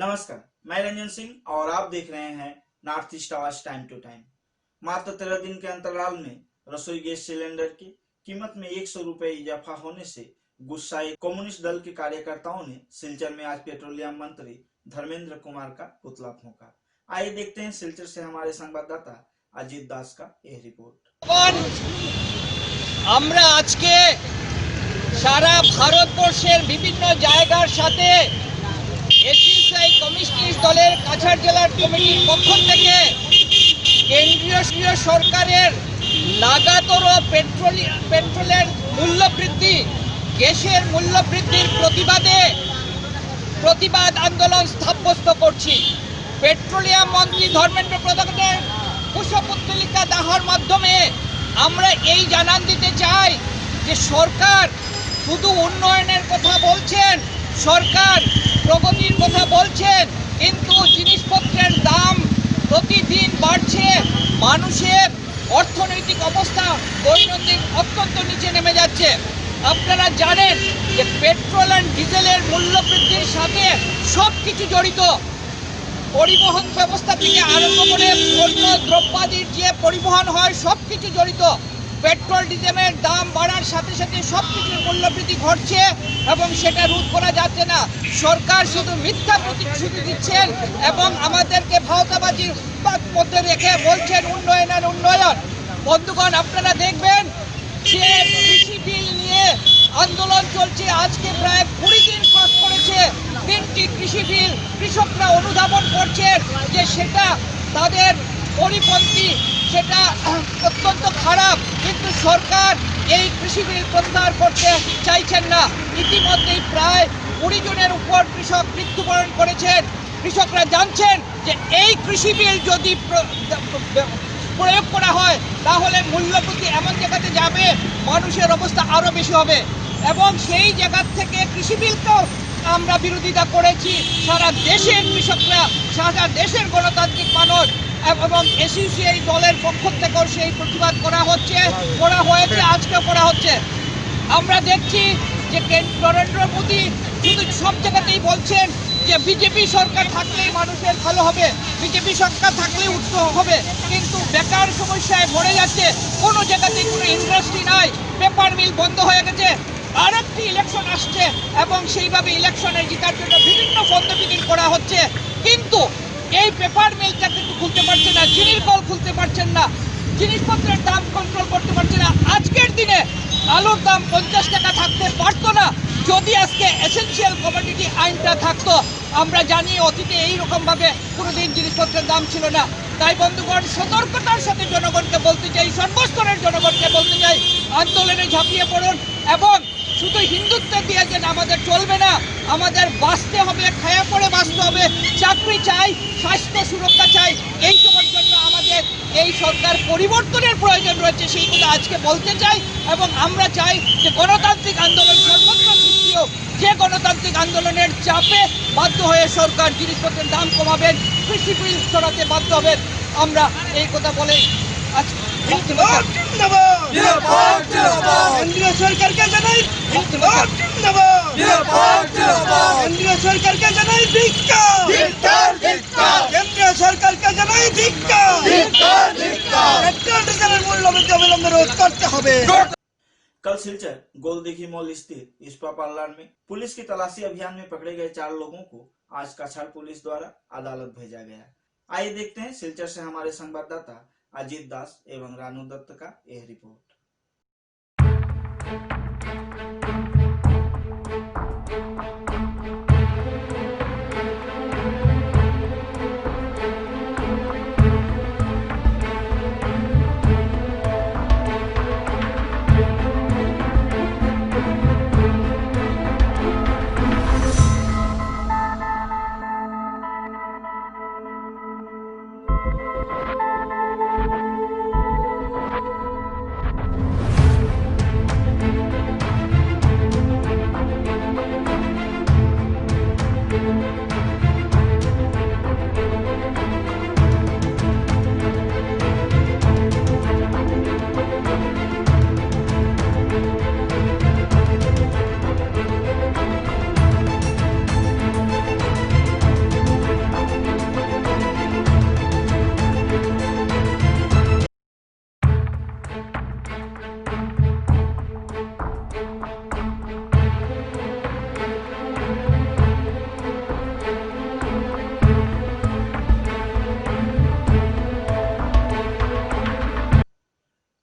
नमस्कार, मैं रंजन सिंह और आप देख रहे हैं नॉर्थ ईस्ट आवाज टाइम टू टाइम। मात्र 13 दिन के अंतराल में रसोई गैस सिलेंडर की कीमत में 100 रुपए इजाफा होने से गुस्साए कम्युनिस्ट दल के कार्यकर्ताओं ने सिलचर में आज पेट्रोलियम मंत्री धर्मेंद्र कुमार का पुतला फूंका। आइए देखते हैं सिलचर से हमारे संवाददाता अजीत दास का यह रिपोर्ट। আমরা আজকে সারা ভারতবর্ষের বিভিন্ন জায়গার সাথে এসিসিআই কমিউনিস্ট দলের কাছাড় জেলার কমিটির পক্ষ থেকে কেন্দ্রীয় সরকারের লাগাতার পেট্রোলের মূল্য বৃদ্ধি, গ্যাসের মূল্য বৃদ্ধির প্রতিবাদ আন্দোলন সাব্যস্ত করছি। পেট্রোলিয়াম মন্ত্রী ধর্মেন্দ্র প্রধানের কুশপুত্তলিকা দেওয়ার মাধ্যমে আমরা এই জানান দিতে চাই যে সরকার শুধু উন্নয়নের কথা বলছেন, সরকার প্রগতির কথা বলছেন, কিন্তু জিনিসপত্রের দাম প্রতিদিন বাড়ছে। মানুষের অর্থনৈতিক অবস্থা দৈনন্দিন অত্যন্ত নিচে নেমে যাচ্ছে। আপনারা জানেন যে পেট্রোল আর ডিজেলের মূল্য বৃদ্ধির সাথে সব কিছু জড়িত। পরিবহন ব্যবস্থা থেকে আরম্ভ করে পণ্য দ্রব্যাদির যে পরিবহন হয় সব কিছু জড়িত। পেট্রোল ডিজেলের দাম বাড়ার সাথে সাথে সব কিছুর মূল্যবৃদ্ধি ঘটছে এবং সেটা রোধ করা যাচ্ছে না। সরকার শুধু মিথ্যা প্রতিশ্রুতি দিচ্ছেন এবং আমাদেরকে ভাওতাবাজির মধ্যে রেখে বলছেন উন্নয়ন আর উন্নয়ন। বন্ধুগণ, আপনারা দেখবেন যে কৃষি বিল নিয়ে আন্দোলন চলছে, আজকে প্রায় 20 দিন ক্রস করেছে। 3টি কৃষি বিল কৃষকরা অনুধাবন করছেন যে সেটা তাদের পরিপন্থী, সেটা অত্যন্ত খারাপ, কিন্তু সরকার এই কৃষি বিল প্রত্যাহার করতে চাইছেন না। ইতিমধ্যেই প্রায় 20 জনের উপর কৃষক মৃত্যুবরণ করেছেন। কৃষকরা জানছেন যে এই কৃষি বিল যদি প্রয়োগ করা হয় তাহলে মূল্যবৃদ্ধি এমন জায়গাতে যাবে মানুষের অবস্থা আরও বেশি হবে এবং সেই জায়গা থেকে কৃষি বিলকেও আমরা বিরোধিতা করেছি। সারা দেশের কৃষকরা, সারা দেশের গণতান্ত্রিক মানুষ এবং এসিসিআই দলের পক্ষ থেকেও সেই প্রতিবাদ করা হয়েছে, আজকেও করা হচ্ছে। আমরা দেখছি যে নরেন্দ্র মোদী শুধু সব জায়গাতেই বলছেন যে বিজেপি সরকার থাকলেই মানুষের ভালো হবে, বিজেপি সরকার থাকলেই উন্নত হবে, কিন্তু বেকার সমস্যায় ভরে যাচ্ছে। কোনো জায়গাতেই কোনো ইন্ডাস্ট্রি নাই, পেপার মিল বন্ধ হয়ে গেছে। আরেকটি ইলেকশন আসছে এবং সেইভাবে ইলেকশনে জেতার জন্য বিভিন্ন বন্ধবিধি করা হচ্ছে, কিন্তু এই পেপার মিলটা কিন্তু খুলতে পারছে না, চিনির কল খুলতে পারছেন না, জিনিসপত্রের দাম কন্ট্রোল করতে পারছে না। আজকের দিনে আলুর দাম 50 টাকা থাকতে পারতো না যদি আজকে এসেনশিয়াল কমোডিটি আইনটা থাকতো। আমরা জানি অতীতে এইরকমভাবে কোনোদিন জিনিসপত্রের দাম ছিল না। তাই বন্ধুগণ, সতর্কতার সাথে জনগণকে বলতে চাই, সর্বস্তরের জনগণকে বলতে চাই, আন্দোলনে ঝাঁপিয়ে পড়ুন এবং শুধু হিন্দুত্ব দিয়ে যেন আমাদের চলবে না, আমাদের বাঁচতে হবে, খায়া পড়ে বাঁচতে হবে। চাকরি চাই, স্বাস্থ্য সুরক্ষা চাই, এই সবার জন্য আমাদের এই সরকার পরিবর্তনের প্রয়োজন রয়েছে, সেইগুলো আজকে বলতে চাই এবং আমরা চাই যে গণতান্ত্রিক আন্দোলন সর্বত্র সৃষ্টি হোক। যে গণতান্ত্রিক আন্দোলনের চাপে বাধ্য হয়ে সরকার জিনিসপত্রের দাম কমাবেন, কৃষি বিল সরাতে বাধ্য হবেন, আমরা এই কথা বলেই কেন্দ্রীয় সরকারকে জানাই কেন্দ্রীয় সরকারকে জানাই কেন্দ্রীয় সরকারকে জানাই পেট্রোল ডিজেলের মূল্য বৃদ্ধি অবিলম্বে রোধ করতে হবে। कल सिलचर गोलदीघी मॉल स्थित स्पा पार्लर में पुलिस की तलाशी अभियान में पकड़े गए 4 लोगों को आज काछाड़ पुलिस द्वारा अदालत भेजा गया। आइए देखते हैं सिलचर से हमारे संवाददाता अजीत दास एवं रानू दत्त का यह रिपोर्ट।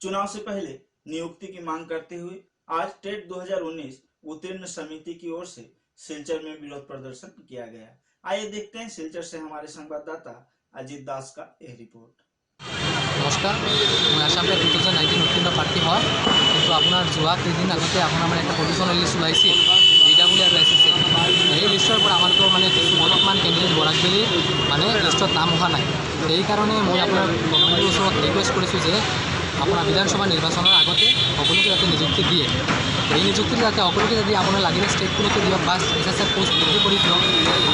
चुनाव से पहले नियुक्ति की मांग करते हुए आज टेट 2019 उत्तीर्ण समिति की ओर से सिलचर में विरोध प्रदर्शन किया गया। आइए देखते हैं सिलचर से हमारे संवाददाता अजित दास का यह रिपोर्ट। नमस्कार, मैं आसाम 2019 उत्तीर्ण प्रार्थी है কিন্তু আপোনাৰ যোৱা কেইদিন আগতে আপোনাৰ মানে এটা প্ৰডিউচন লিষ্ট ওলাইছিল DW আৰু SSC। এই লিষ্টৰ পৰা আমালোকৰ মানে অলপমান কেণ্ডিডেট বৰাকবেলি মানে লিষ্টত নাম অহা নাই। সেইকাৰণে মই আপোনাৰ গভৰ্ণমেণ্টৰ ওচৰত ৰিকুৱেষ্ট কৰিছোঁ যে আপোনাৰ বিধানসভা নিৰ্বাচনৰ আগতে সকলোকে যাতে নিযুক্তি দিয়ে। এই নিযুক্তিত যাতে সকলোকে যদি আপোনাৰ লাগিলে ষ্টেটখনকে দিয়ক বা SSF পোষ্ট বৃদ্ধি কৰি দিয়ক।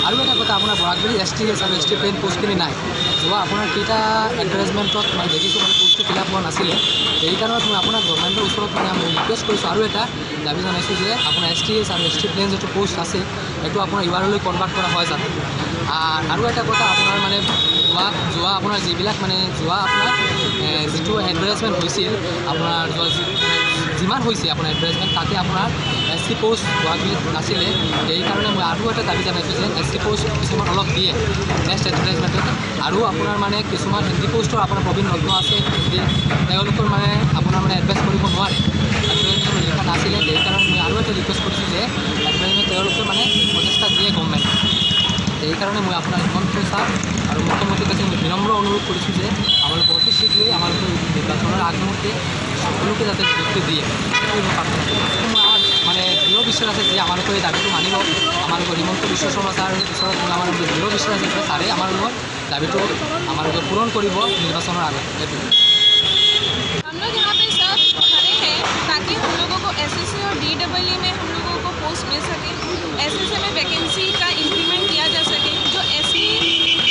আৰু এটা কথা আপোনাৰ বৰাকবেলি ST আৰু ST প্লেন পোষ্টখিনি নাই। যোৱা আপোনাৰ কেইটা এডভাৰটাইজমেণ্টত মই দেখিছোঁ মানে পোষ্টটো ফিল আপ হোৱা নাছিলে। এই কাৰণত মই আপোনাৰ গভৰ্ণমেণ্টৰ ওচৰত মানে মই ৰিকুৱেষ্ট কৰিছোঁ আৰু এটা দাবী জনাইছোঁ যে আপোনাৰ STS আৰু ST প্লেন যিটো পোষ্ট আছে সেইটো আপোনাৰ URলৈ কনভাৰ্ট কৰা হয় যাতে। আৰু এটা কথা আপোনাৰ মানে যোৱা আপোনাৰ যিবিলাক মানে যোৱা আপোনাৰ যিটো এডভাৰটাইজমেণ্ট হৈছিল আপোনাৰ যিমান হৈছে আপোনাৰ এডভাৰটাইজমেণ্ট তাতে আপোনাৰ SC পোষ্ট বৰাকবেলিত নাছিলে। সেইকাৰণে মই আৰু এটা দাবী জনাইছোঁ যে SC পোষ্ট কিছুমান অলপ দিয়ে নেক্সট এডভাৰটাইজমেণ্টত। আৰু আপোনাৰ মানে কিছুমান হিন্দী পোষ্টৰ আপোনাৰ প্ৰবীণ ৰত্ন আছে হিন্দী, তেওঁলোকৰ মানে আপোনাৰ মানে এডভাইচ কৰিব নোৱাৰে, এডভাৰটাইজমেণ্ট লিখা নাছিলে। সেইকাৰণে মই আৰু এটা ৰিকুৱেষ্ট কৰিছোঁ যে এডভাৰটাইজমেণ্ট তেওঁলোকে মানে প্ৰচেষ্টা দিয়ে গভৰ্ণমেণ্ট। সেইকাৰণে মই আপোনাৰ হিমন্ত ছাৰ আৰু মুখ্যমন্ত্ৰীৰ কাছে মই বিনম্ৰ অনুৰোধ কৰিছোঁ যে আমালোক অতি শীঘ্ৰেই আমালোকৰ নিৰ্বাচনৰ আগমুহূৰ্তে সকলোকে যাতে নিযুক্তি দিয়ে সেইটোৱে মই প্ৰাৰ্থনা কৰোঁ। মোৰ আমাৰ মানে দৃঢ় বিশ্বাস আছে যে আমালোকৰ এই দাবীটো মানিব। আমালোকৰ হিমন্ত বিশ্ব শৰ্মা ছাৰৰ ওচৰত আমাৰ দৃঢ় বিশ্বাস আছে যে ছাৰে আমাৰ দাবীটো আমালোকে পূৰণ কৰিব নিৰ্বাচনৰ আগত। সেইটোৱে हम लोग यहाँ पे सब खड़े हैं ताकि हम लोगों को SSC और DEE में हम लोगों को पोस्ट मिल सके। SSC में वैकेंसी का इंक्रीमेंट किया जा सके। जो SC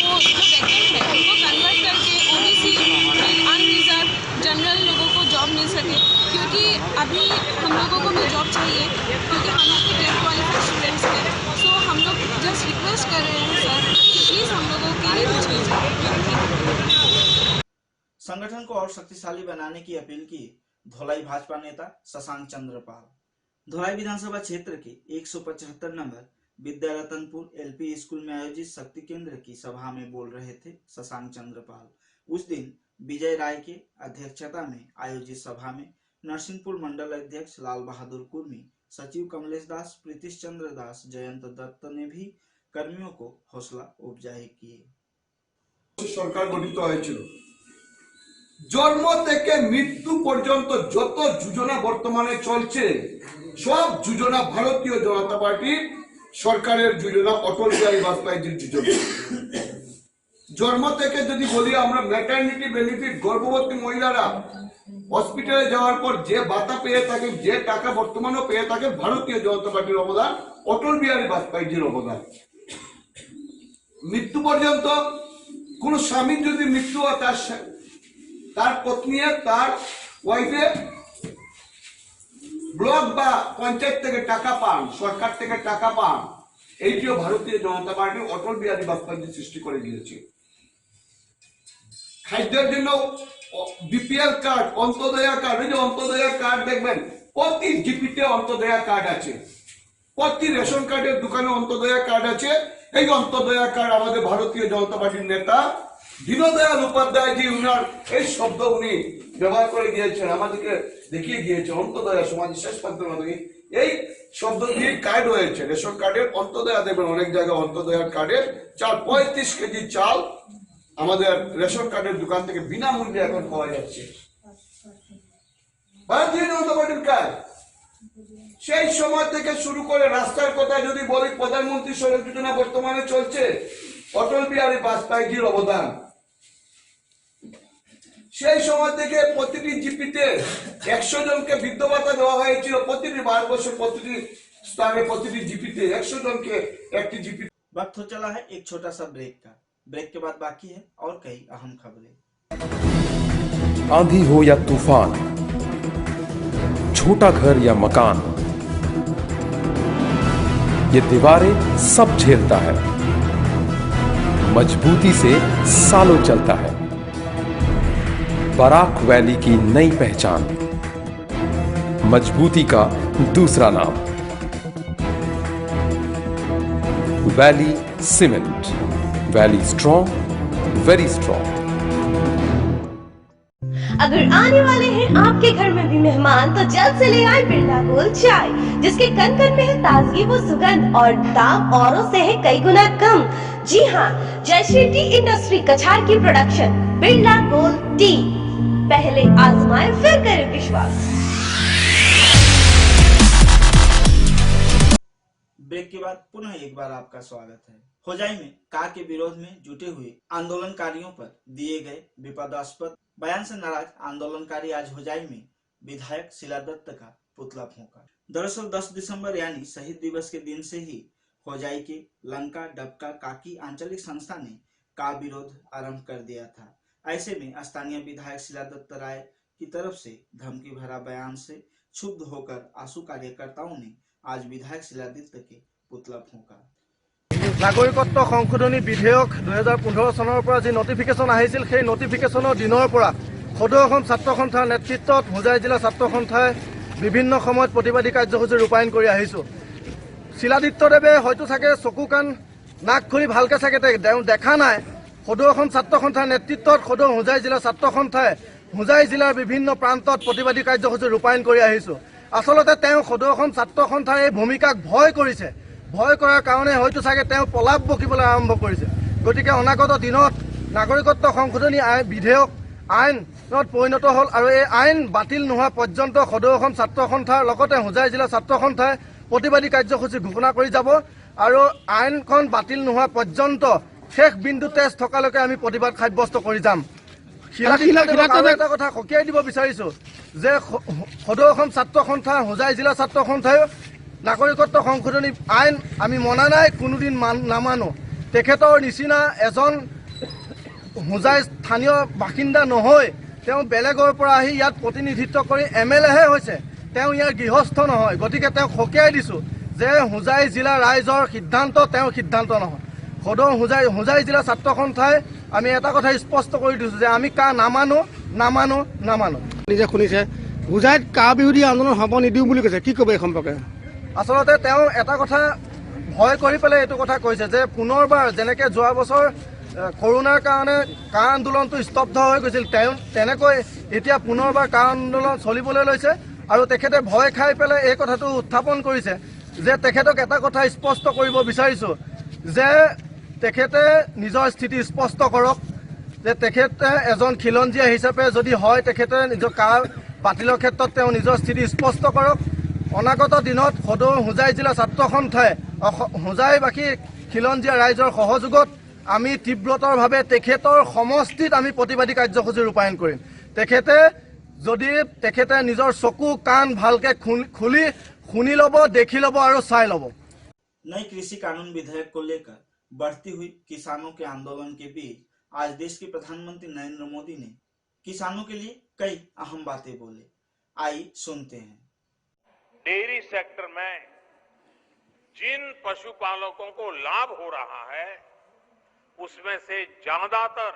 पोस्ट जो वैकेंट है उनको कन्वर्ट करके OBC अनरिजर्व जनरल लोगों को जॉब मिल सके, क्योंकि अभी हम लोगों को भी जॉब चाहिए क्योंकि हम लोग भी टेट क्वालिफाइड स्टूडेंट्स हैं। सो हम लोग जस्ट रिक्वेस्ट कर रहे हैं सर कि प्लीज़ हम लोगों के लिए कुछ कीजिए। संगठन को और शक्तिशाली बनाने की अपील की धोलाई भाजपा नेता शशांक चंद्र पाल। धोलाई विधानसभा क्षेत्र के 175 नंबर विद्यारतनपुर LP स्कूल में आयोजित शक्ति केंद्र की सभा में बोल रहे थे शशांक चंद्र पाल। उस दिन विजय राय के अध्यक्षता में आयोजित सभा में नरसिंहपुर मंडल अध्यक्ष लाल बहादुर कुर्मी, सचिव कमलेश दास, प्रीतिश चंद्र दास, जयंत दत्त ने भी कर्मियों को हौसला अफजाई किए। सरकार गठित হয়েছিল জন্ম থেকে মৃত্যু পর্যন্ত যত যোজনা বর্তমানে চলছে সব যোজনা ভারতীয় জনতা পার্টি সরকারের যোজনা, অটল বিহারী বাজপেয়ীর যোজনা। জন্ম থেকে যদি বলি আমরা ম্যাটারনিটি বেনিফিট, গর্ভবতী মহিলারা হসপিটালে যাওয়ার পর যে ভাতা পেয়ে থাকে, যে টাকা বর্তমানেও পেয়ে থাকে, ভারতীয় জনতা পার্টির অবদান, অটল বিহারী বাজপেয়ীর অবদান। মৃত্যু পর্যন্ত কোন স্বামীর যদি মৃত্যু হয় তার পত্নী তার ওয়াইফে ব্লক বা পঞ্চায়েত থেকে টাকা পান, সরকার থেকে টাকা পান। এইটিও ভারতীয় জনতা পার্টি অটল বিহারী বাজপেয়ী সৃষ্টি করে দিয়েছে। খাদ্যের জন্য BPL কার্ড, অন্তোদয়া কার্ড, এই যে অন্তোদয়া কার্ড দেখবেন প্রতি জিপিতে অন্তোদয়া কার্ড আছে, প্রতি রেশন কার্ডের দোকানে অন্তোদয়া কার্ড আছে। এই অন্তোদয়া কার্ড আমাদের ভারতীয় জনতা পার্টির নেতা দীনদয়াল উপাধ্যায় জি উনার এই শব্দ উনি ব্যবহার করে গিয়েছেন, আমাদেরকে দেখিয়ে গিয়েছেন। অন্তোদয়া সমাজের শেষ প্রান্তের মাধ্যমে এই শব্দ দিয়ে কার্ড হয়েছে। রেশন কার্ডের অন্তোদয়া দেখবেন অনেক জায়গায় অন্তোদয়ার কার্ডের চাল 35 কেজি চাল আমাদের রেশন কার্ডের দোকান থেকে বিনামূল্যে এখন পাওয়া যাচ্ছে। ভারতীয় জনতা পার্টির কাজ সেই সময় থেকে শুরু করে রাস্তার কথা যদি বলি, প্রধানমন্ত্রী সড়ক যোজনা বর্তমানে চলছে, অটল বিহারী বাজপেয়ীর অবদান। সেই সময় থেকে প্রতিটি জিপিতে 100 জনকে বৃদ্ধ ভাতা দেওয়া হয়েছিল। প্রতিটি ভারতবর্ষ প্রতিটি স্থানে প্রতিটি জিপিতে 100 জনকে একটি জিপি। वक्त हो चला है एक छोटा सा ब्रेक का। ब्रेक के बाद बाकी है और कई अहम खबरें। आंधी हो या तूफान, छोटा घर या मकान, ये दीवारें सब झेलता है, मजबूती से सालों चलता है। बराक वैली की नई पहचान, मजबूती का दूसरा नाम, valley cement. Valley strong, very strong. अगर आने वाले हैं आपके घर में भी मेहमान तो जल्द से ले आए बिरला गोल्ड चाय, जिसके कन कन में है ताजगी वो सुगंध और दाम औरों से है कई गुना कम। जी हाँ, जयश्री टी इंडस्ट्री कछार की प्रोडक्शन बिरला गोल्ड टी, पहले आजमाए फिर करें विश्वास। ब्रेक के बाद पुनः एक बार आपका स्वागत है। होजाई में का के विरोध में जुटे हुए आंदोलनकारियों पर दिए गए विवादास्पद बयान से नाराज आंदोलनकारी आज होजाई में विधायक शीला दत्त का पुतला फूंका। दरअसल 10 दिसंबर यानी शहीद दिवस के दिन से ही होजाई के लंका डबका काकी आंचलिक संस्था ने का विरोध आरंभ कर दिया था। ऐसे में स्थानीय विधायक शीला दत्त राय की तरफ से धमकी भरा बयान से क्षुब्ध होकर आंसू कार्यकर्ताओं ने आज विधायक शीला दत्त के पुतला फूंका। नागरिकत्व সংশোধনী বিধেয়ক 2015 চনৰ পৰা যি নটিফিকেশ্যন আহিছিল সেই নটিফিকেশ্যনৰ দিনৰ পৰা সদৌ অসম ছাত্ৰ সন্থাৰ নেতৃত্বত হোজাই জিলা ছাত্ৰ সন্থাই বিভিন্ন সময়ত প্ৰতিবাদী কাৰ্যসূচী ৰূপায়ণ কৰি আহিছো। শিলাদিত্যদেৱে হয়তো চাগে চকু কাণ নাক খুলি ভালকে চাগে দেখা নাই। সদৌ অসম ছাত্ৰ সন্থাৰ নেতৃত্বত সদৌ হোজাই জিলা ছাত্ৰ সন্থাই হোজাই জিলাৰ বিভিন্ন প্ৰান্তত প্ৰতিবাদী কাৰ্যসূচী ৰূপায়ণ কৰি আহিছো। আচলতে তেওঁ সদৌ অসম ছাত্ৰ সন্থাৰ এই ভূমিকাক ভয় কৰিছে। ভয় কৰাৰ কাৰণে হয়তো চাগে তেওঁ পলাপ বকিবলৈ আৰম্ভ কৰিছে। গতিকে অনাগত দিনত নাগৰিকত্ব সংশোধনী বিধেয়ক আইনত পৰিণত হ'ল আৰু এই আইন বাতিল নোহোৱা পৰ্যন্ত সদৌ অসম ছাত্ৰ সন্থাৰ লগতে হোজাই জিলা ছাত্ৰ সন্থাই প্ৰতিবাদী কাৰ্যসূচী ঘোষণা কৰি যাব আৰু আইনখন বাতিল নোহোৱা পৰ্যন্ত শেষ বিন্দু তেজ থকালৈকে আমি প্ৰতিবাদ সাব্যস্ত কৰি যাম। এটা কথা সকীয়াই দিব বিচাৰিছো যে সদৌ অসম ছাত্ৰ সন্থা হোজাই জিলা ছাত্ৰ সন্থাই নাগৰিকত্ব সংশোধনী আইন আমি মনা নাই, কোনোদিন নামানো। তেখেতৰ নিচিনা এজন হোজাই স্থানীয় বাসিন্দা নহয়, তেওঁ বেলেগৰ পৰা আহি ইয়াত প্ৰতিনিধিত্ব কৰি MLAহে হৈছে, তেওঁ ইয়াৰ গৃহস্থ নহয়। গতিকে তেওঁক সকীয়াই দিছোঁ যে হোজাই জিলা ৰাইজৰ সিদ্ধান্ত তেওঁৰ সিদ্ধান্ত নহয়। সদৌ হোজাই জিলা ছাত্ৰ সন্থাই আমি এটা কথা স্পষ্ট কৰি দিছোঁ যে আমি কা নামানো। নিজে শুনিছে হোজাইত কা বিৰোধী আন্দোলন হ'ব নিদিওঁ বুলি কৈছে, কি ক'ব এই সম্পৰ্কে? আচলতে তেওঁ এটা কথা ভয় কৰি পেলাই এইটো কথা কৈছে যে পুনৰবাৰ যেনেকৈ যোৱা বছৰ কৰোনাৰ কাৰণে কা আন্দোলনটো স্তব্ধ হৈ গৈছিল, তেনেকৈ এতিয়া পুনৰবাৰ কা আন্দোলন চলিবলৈ লৈছে। আৰু তেখেতে ভয় খাই পেলাই এই কথাটো উত্থাপন কৰিছে যে তেখেতক এটা কথা স্পষ্ট কৰিব বিচাৰিছোঁ যে তেখেতে নিজৰ স্থিতি স্পষ্ট কৰক, যে তেখেতে এজন খিলঞ্জীয়া হিচাপে যদি হয় তেখেতে নিজৰ কা বাতিলৰ ক্ষেত্ৰত তেওঁ নিজৰ স্থিতি স্পষ্ট কৰক। অনাগত দিনত সদৌ হোজাই জিলা ছাত্ৰ সন্থাই হোজাইবাসী খিলঞ্জীয়া ৰাইজৰ সহযোগত আমি তীব্ৰতৰভাৱে তেখেতৰ সমষ্টিত আমি প্ৰতিবাদী কাৰ্যসূচী ৰূপায়ণ কৰিম। তেখেতে নিজৰ চকু কাণ ভালকে খুলি শুনি ল'ব, দেখি ল'ব আৰু চাই ল'ব। नई कृषि कानून विधेयक को लेकर बढ़ती हुई किसानों के आंदोलन के बीच आज देश के प्रधानमंत्री नरेंद्र मोदी ने किसानों के लिए कई अहम बातें बोले। आई सुनते हैं। डेयरी सेक्टर में जिन पशुपालकों को लाभ हो रहा है उसमें से ज्यादातर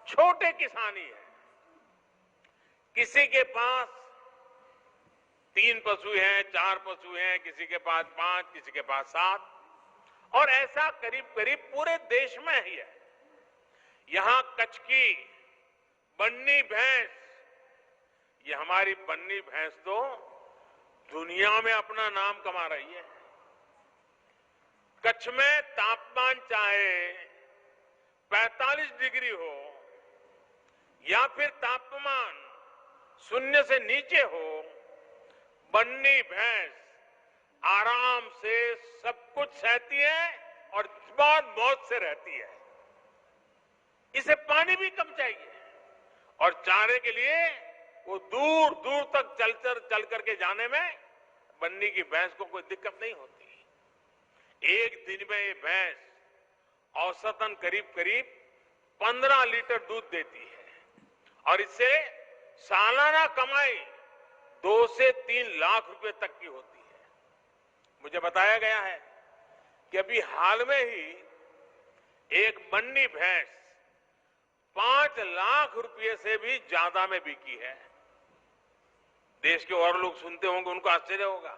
छोटे किसान ही है। किसी के पास 3 पशु हैं, 4 पशु हैं, किसी के पास 5, किसी के पास 7, और ऐसा करीब करीब पूरे देश में ही है। यहां कच्छ की बन्नी भैंस, ये हमारी बन्नी भैंस तो दुनिया में अपना नाम कमा रही है। कच्छ में तापमान चाहे 45 डिग्री हो या फिर तापमान 0 से नीचे हो, बन्नी भैंस आराम से सब कुछ सहती है और बहुत मौज से रहती है। इसे पानी भी कम चाहिए और चारे के लिए वो दूर दूर तक चल करके जाने में बन्नी की भैंस को कोई दिक्कत नहीं होती। एक दिन में ये भैंस औसतन करीब 15 लीटर दूध देती है और इससे सालाना कमाई 2 से 3 लाख रुपए तक की होती है। मुझे बताया गया है कि अभी हाल में ही एक बन्नी भैंस 5 लाख रुपए से भी ज्यादा में बिकी है। देश के और लोग सुनते होंगे, उनको आश्चर्य होगा,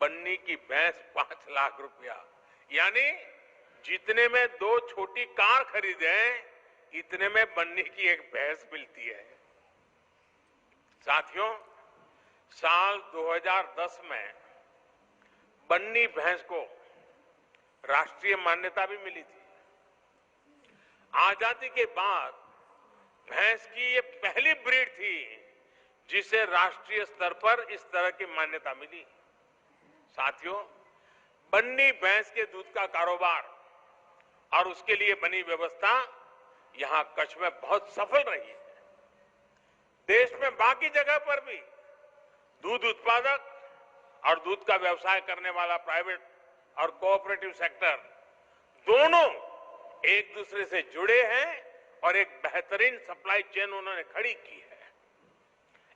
बन्नी की भैंस 5 लाख रुपया, यानी जितने में 2 छोटी कार खरीदे इतने में बन्नी की एक भैंस मिलती है। साथियों, साल 2010 में बन्नी भैंस को राष्ट्रीय मान्यता भी मिली थी। आजादी के बाद भैंस की ये पहली ब्रीड थी जिसे राष्ट्रीय स्तर पर इस तरह की मान्यता मिली। साथियों, बन्नी भैंस के दूध का कारोबार और उसके लिए बनी व्यवस्था यहां कच्छ में बहुत सफल रही है। देश में बाकी जगह पर भी दूध उत्पादक और दूध का व्यवसाय करने वाला प्राइवेट और कोऑपरेटिव सेक्टर दोनों एक दूसरे से जुड़े हैं और एक बेहतरीन सप्लाई चेन उन्होंने खड़ी की है।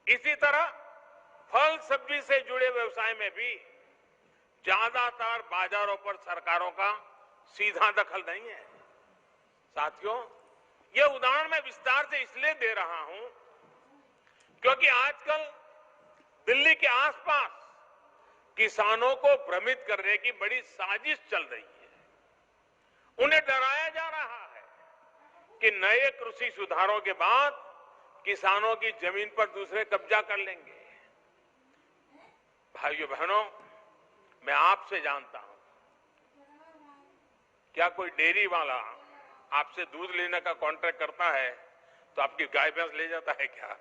इसी तरह फल सब्जी से जुड़े व्यवसाय में भी ज्यादातर बाजारों पर सरकारों का सीधा दखल नहीं है। साथियों, ये उदाहरण मैं विस्तार से इसलिए दे रहा हूं क्योंकि आजकल दिल्ली के आसपास किसानों को भ्रमित करने की बड़ी साजिश चल रही है। उन्हें डराया जा रहा है कि नए कृषि सुधारों के बाद किसानों की जमीन पर दूसरे कब्जा कर लेंगे। भाइयों बहनों, मैं आपसे जानता हूं, क्या कोई डेयरी वाला आपसे दूध लेने का कॉन्ट्रैक्ट करता है तो आपकी गाय भैंस ले जाता है क्या?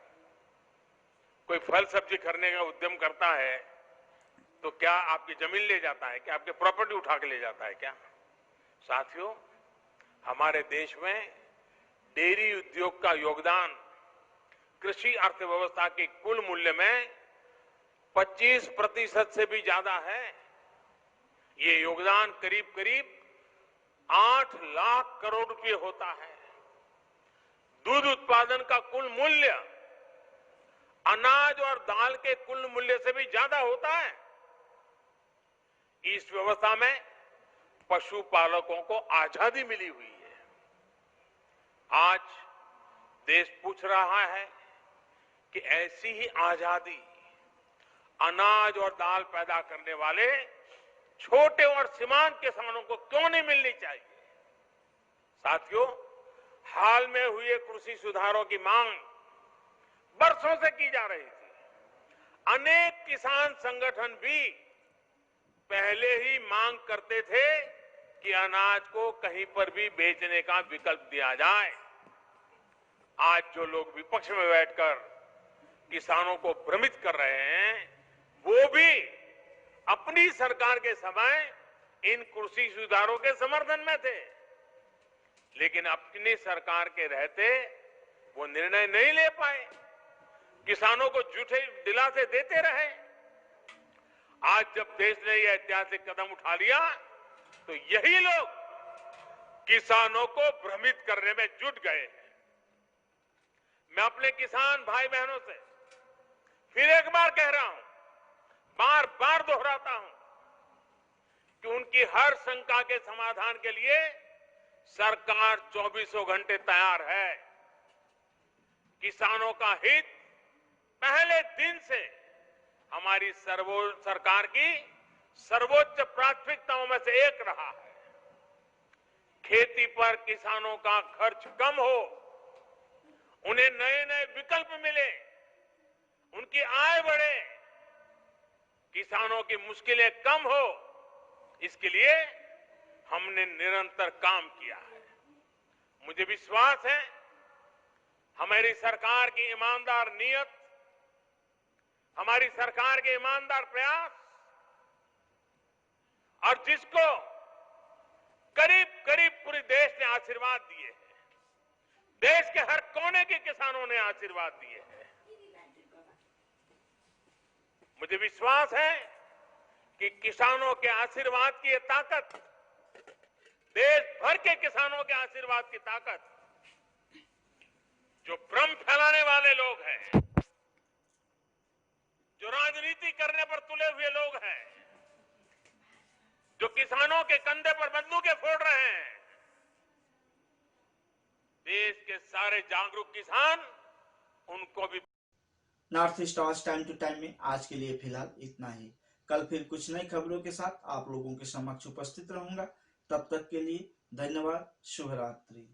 कोई फल सब्जी खरीदने का उद्यम करता है तो क्या आपकी जमीन ले जाता है? क्या आपकी प्रॉपर्टी उठा के ले जाता है क्या? साथियों, हमारे देश में डेयरी उद्योग का योगदान कृषि अर्थव्यवस्था के कुल मूल्य में 25% से भी ज्यादा है। ये योगदान करीब करीब 8 लाख करोड़ रुपए होता है। दूध उत्पादन का कुल मूल्य अनाज और दाल के कुल मूल्य से भी ज्यादा होता है। इस व्यवस्था में पशुपालकों को आजादी मिली हुई है। आज देश पूछ रहा है कि ऐसी ही आजादी अनाज और दाल पैदा करने वाले छोटे और सीमांत किसानों को क्यों नहीं मिलनी चाहिए? साथियों, हाल में हुए कृषि सुधारों की मांग बरसों से की जा रही थी। अनेक किसान संगठन भी पहले ही मांग करते थे कि अनाज को कहीं पर भी बेचने का विकल्प दिया जाए। आज जो लोग विपक्ष में बैठकर किसानों को भ्रमित कर रहे हैं, वो भी अपनी सरकार के समय इन कृषि सुधारों के समर्थन में थे, लेकिन अपनी सरकार के रहते वो निर्णय नहीं ले पाए, किसानों को झूठे दिलासे देते रहे। आज जब देश ने यह ऐतिहासिक कदम उठा लिया तो यही लोग किसानों को भ्रमित करने में जुट गए हैं। मैं अपने किसान भाई बहनों से फिर एक बार कह रहा हूं, बार बार दोहराता हूं कि उनकी हर शंका के समाधान के लिए सरकार 24 घंटे तैयार है। किसानों का हित पहले दिन से हमारी सरकार की सर्वोच्च प्राथमिकताओं में से एक रहा है। खेती पर किसानों का खर्च कम हो, उन्हें नए नए विकल्प मिले, उनकी आय बढ़े, किसानों की मुश्किलें कम हो, इसके लिए हमने निरंतर काम किया है। मुझे विश्वास है हमारी सरकार की ईमानदार नीयत, हमारी सरकार के ईमानदार प्रयास और जिसको करीब करीब पूरे देश ने आशीर्वाद दिए हैं, देश के हर कोने के किसानों ने आशीर्वाद दिए हैं। मुझे विश्वास है कि किसानों के आशीर्वाद की ये ताकत, देश भर के किसानों के आशीर्वाद की ताकत, जो भ्रम फैलाने वाले लोग हैं, जो राजनीति करने पर तुले हुए लोग हैं, जो किसानों के कंधे पर बंदूकें फोड़ रहे हैं, देश के सारे जागरूक किसान उनको भी। नॉर्थ ईस्ट आवाज टाइम टू टाइम में आज के लिए फिलहाल इतना ही। कल फिर कुछ नई खबरों के साथ आप लोगों के समक्ष उपस्थित रहूंगा। तब तक के लिए धन्यवाद। शुभ रात्रि।